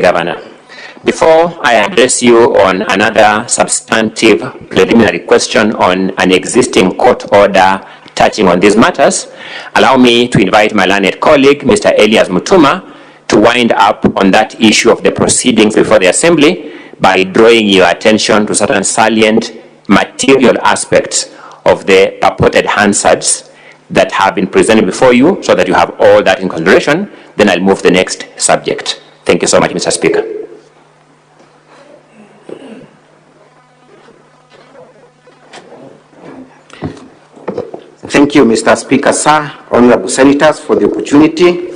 Governor. Before I address you on another substantive preliminary question on an existing court order touching on these matters, allow me to invite my learned colleague, Mr. Elias Mutuma, to wind up on that issue of the proceedings before the Assembly by drawing your attention to certain salient material aspects of the purported Hansards that have been presented before you, so that you have all that in consideration. Then I'll move to the next subject. Thank you so much, Mr. Speaker. Thank you, Mr. Speaker, sir, honorable senators, for the opportunity.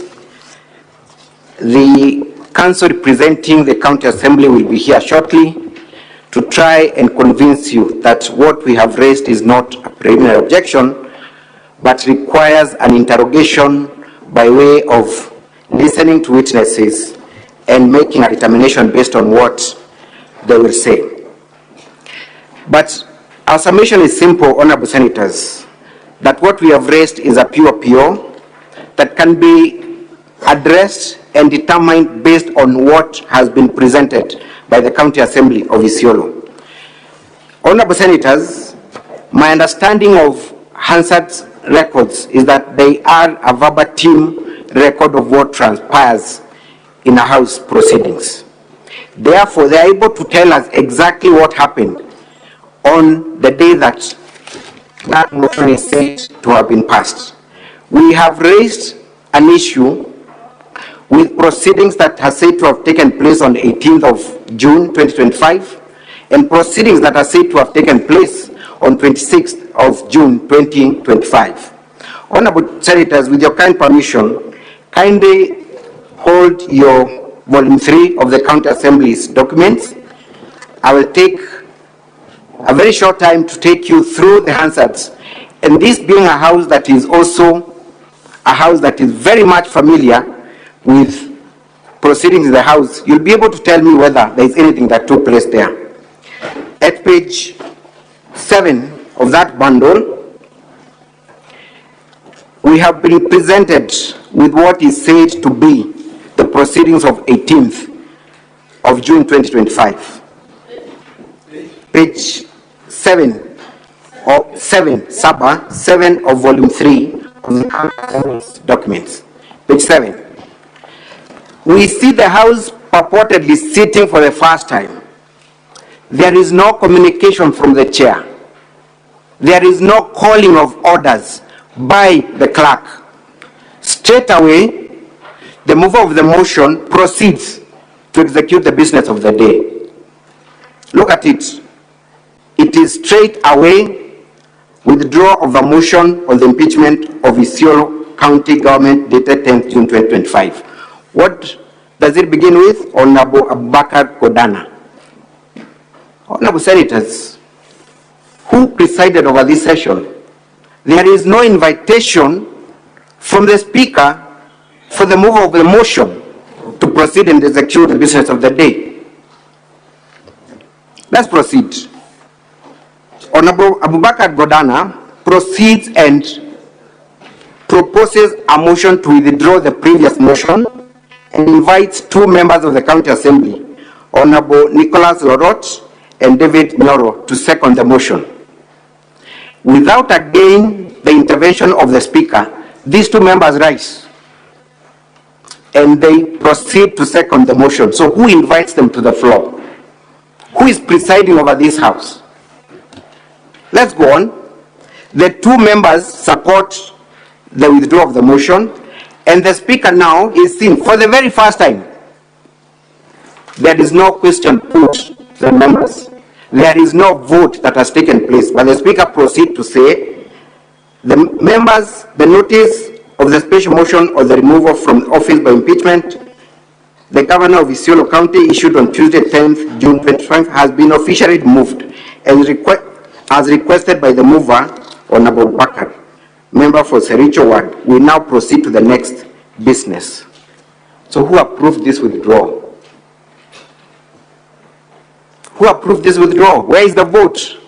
The council representing the County Assembly will be here shortly to try and convince you that what we have raised is not a preliminary objection, but requires an interrogation by way of listening to witnesses and making a determination based on what they will say. But our submission is simple, honorable senators, that what we have raised is a pure PO that can be addressed and determined based on what has been presented by the County Assembly of Isiolo. Honorable senators, my understanding of Hansard's records is that they are a verbatim record of what transpires in a House proceedings. Therefore, they are able to tell us exactly what happened on the day that that motion is said to have been passed. We have raised an issue with proceedings that are said to have taken place on the 18th of June 2025 and proceedings that are said to have taken place on 26th of June 2025. Honorable senators, with your kind permission, kindly hold your volume 3 of the County Assembly's documents. I will take a very short time to take you through the Hansards, and this being a house that is also a house that is very much familiar with proceedings in the House, you'll be able to tell me whether there is anything that took place there. At page 7 of that bundle, we have been presented with what is said to be the proceedings of 18th of June 2025. Page 7 of 7 of volume 3 of the documents. Page 7. We see the House purportedly sitting for the first time. There is no communication from the chair. There is no calling of orders by the clerk. Straight away, the mover of the motion proceeds to execute the business of the day. Look at it. It is straight away withdrawal of the motion on the impeachment of Isiolo County Government dated 10th June 2025. What does it begin with? Honorable Abubakar Godana. Honorable senators, who presided over this session? There is no invitation from the Speaker for the mover of the motion to proceed and execute the business of the day. Let's proceed. Honorable Abubakar Godana proceeds and proposes a motion to withdraw the previous motion and invites two members of the County Assembly, Honorable Nicholas Lorot and David Nyoro, to second the motion. Without again the intervention of the Speaker, these two members rise and they proceed to second the motion. So who invites them to the floor? Who is presiding over this House? Let's go on. The two members support the withdrawal of the motion, and the Speaker now is seen for the very first time. There is no question put to the members. There is no vote that has taken place, but the Speaker proceeds to say, the members, the notice of the special motion or the removal from office by impeachment, the Governor of Isiolo County issued on Tuesday 10th June 2025 has been officially removed as requested by the mover, Honorable Bakar, member for Sericho Ward. We now proceed to the next business. So who approved this withdrawal? Who approved this withdrawal? Where is the vote?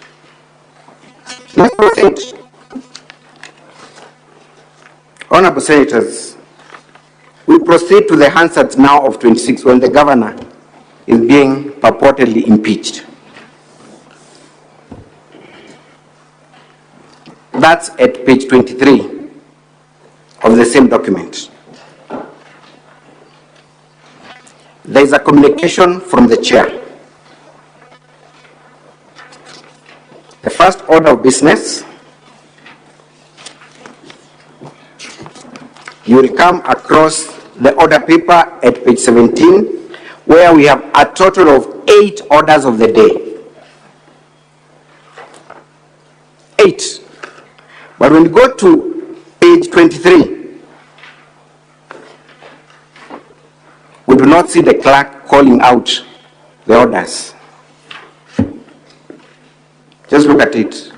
Let's proceed. Honorable senators, we We proceed to the Hansard now of 26 when the governor is being purportedly impeached. That's at page 23 of the same document. There is a communication from the chair. The first order of business, you will come across the order paper at page 17, where we have a total of 8 orders of the day. 8. But when you go to page 23, we do not see the clerk calling out the orders. Just look at it.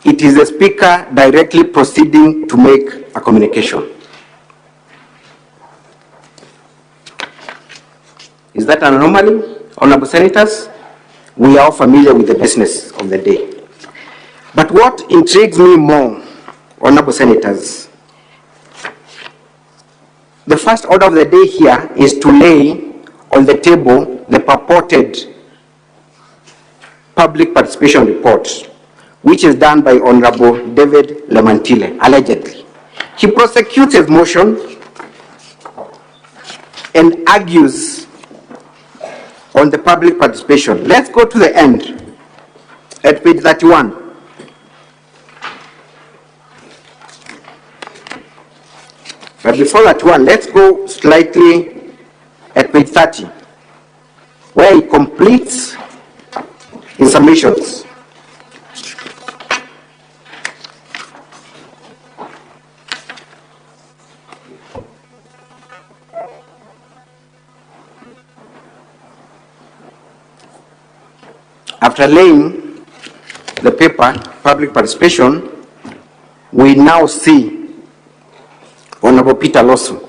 It is the speaker directly proceeding to make a communication. Is that an anomaly, honorable senators? We are all familiar with the business of the day. But what intrigues me more, honorable senators, the first order of the day here is to lay on the table the purported public participation report, which is done by Honorable David Lemantile, allegedly. He prosecutes his motion and argues on the public participation. Let's go to the end at page 31. But before that one, let's go slightly at page 30, where he completes his submissions. After laying the paper, public participation, we now see Honorable Peter Lawson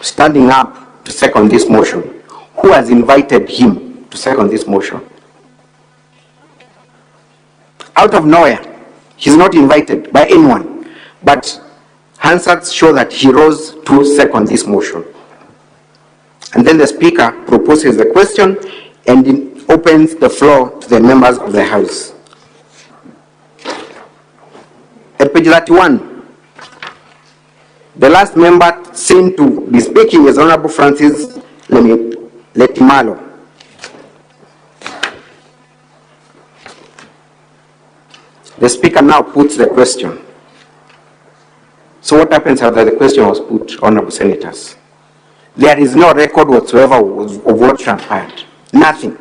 standing up to second this motion. Who has invited him to second this motion? Out of nowhere, he's not invited by anyone, but Hansards show that he rose to second this motion. And then the speaker proposes the question and opens the floor to the members of the House. At page 31, the last member seen to be speaking is Honorable Francis Letimalo. The speaker now puts the question. So what happens after the question was put, honorable senators? There is no record whatsoever of what transpired. Nothing.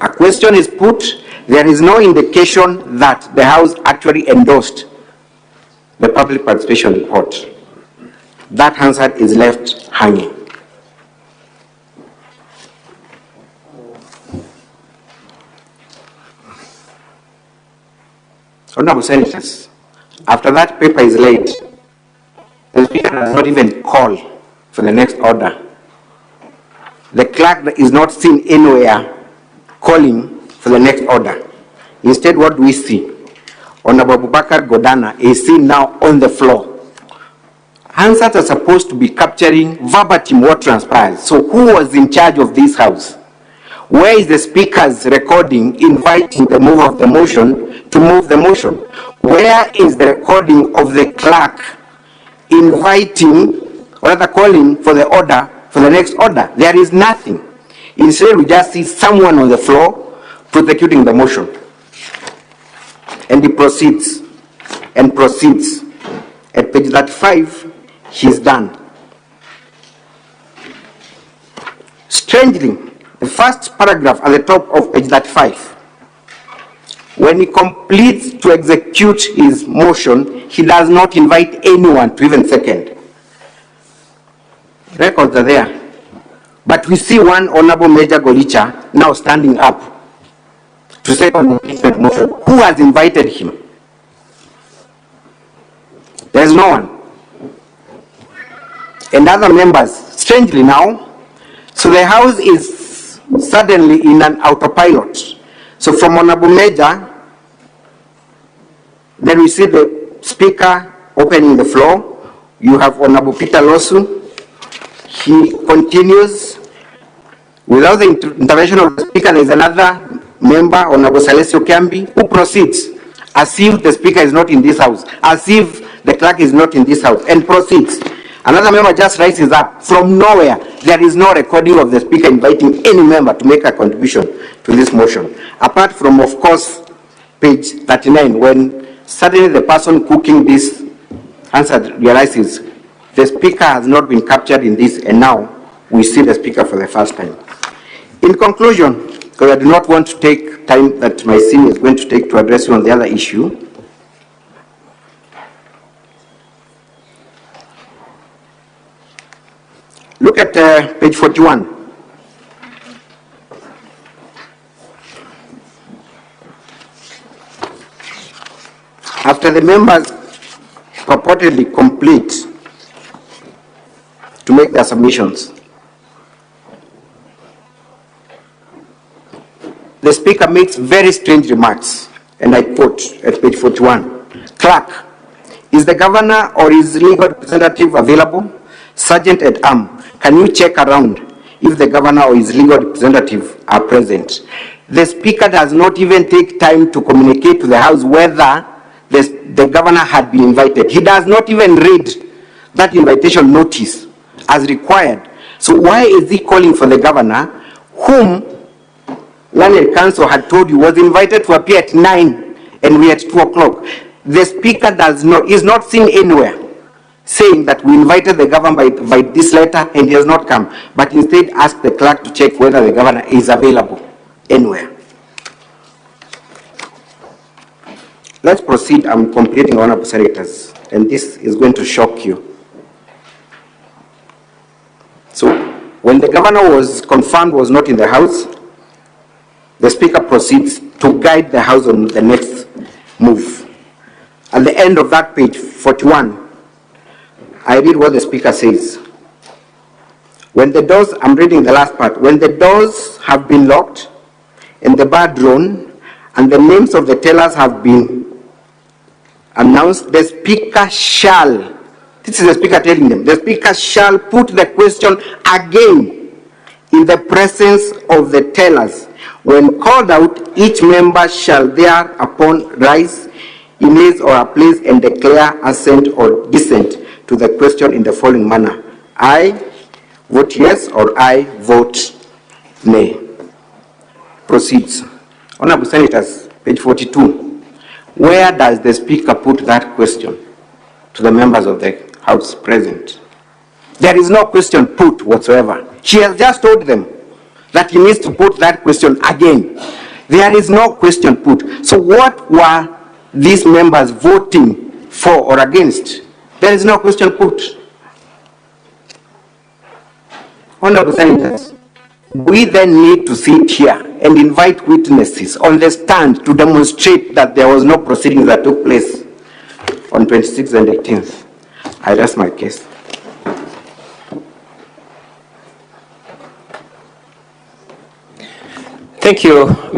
A question is put, there is no indication that the House actually endorsed the public participation report. That answer is left hanging. Honorable senators, after that paper is laid, the speaker does not even call for the next order. The clerk is not seen anywhere calling for the next order. Instead, what do we see? Honorable Abubakar Godana is seen now on the floor. Answers are supposed to be capturing verbatim what transpired. So who was in charge of this House? Where is the speaker's recording inviting the mover of the motion to move the motion? Where is the recording of the clerk inviting, or rather calling for the order, for the next order? There is nothing. Instead, we just see someone on the floor prosecuting the motion. And he proceeds and proceeds. At page 35, he's done. Strangely, the first paragraph at the top of page 35, when he completes to execute his motion, he does not invite anyone to even second. Records are there. But we see one Honorable Major Golicha now standing up to second the impeachment motion. Who has invited him? There's no one. And other members, strangely now, so the House is suddenly in an autopilot. So from Honorable Major, then we see the Speaker opening the floor. You have Honorable Peter Losu. He continues. Without the intervention of the Speaker, there is another member, Honorable Salesio Kiambi, who proceeds as if the Speaker is not in this house, as if the clerk is not in this house, and proceeds. Another member just rises up from nowhere. There is no recording of the Speaker inviting any member to make a contribution to this motion. Apart from, of course, page 39, when suddenly the person cooking this answer realizes the Speaker has not been captured in this, and now we see the Speaker for the first time. In conclusion, because I do not want to take time that my senior is going to take to address you on the other issue, look at page 41. After the members purportedly complete to make their submissions, the Speaker makes very strange remarks, and I quote at page 41. Clerk, is the governor or his legal representative available? Sergeant at Arm, can you check around if the governor or his legal representative are present? The Speaker does not even take time to communicate to the House whether the governor had been invited. He does not even read that invitation notice as required. So why is he calling for the governor, whom Learned Counsel had told you was invited to appear at 9 and we at 2 o'clock? The Speaker is not seen anywhere saying that we invited the governor by this letter and he has not come, but instead asked the clerk to check whether the governor is available anywhere. Let's proceed. I'm completing, Honorable Senators, and this is going to shock you. So, when the governor was confirmed was not in the House, the Speaker proceeds to guide the House on the next move. At the end of that page, 41, I read what the Speaker says. When the doors, I'm reading the last part, when the doors have been locked and the bar drawn and the names of the tellers have been announced, the Speaker shall, this is the Speaker telling them, the Speaker shall put the question again in the presence of the tellers. When called out, each member shall thereupon rise in his or her place and declare assent or dissent to the question in the following manner. I vote yes or I vote nay. Proceeds. Honorable Senators, page 42. Where does the Speaker put that question to the members of the House present? There is no question put whatsoever. She has just told them that he needs to put that question again. There is no question put. So what were these members voting for or against? There is no question put. Honorable Senators, we then need to sit here and invite witnesses on the stand to demonstrate that there was no proceedings that took place on 26th and 18th. I rest my case. Thank you, Mr.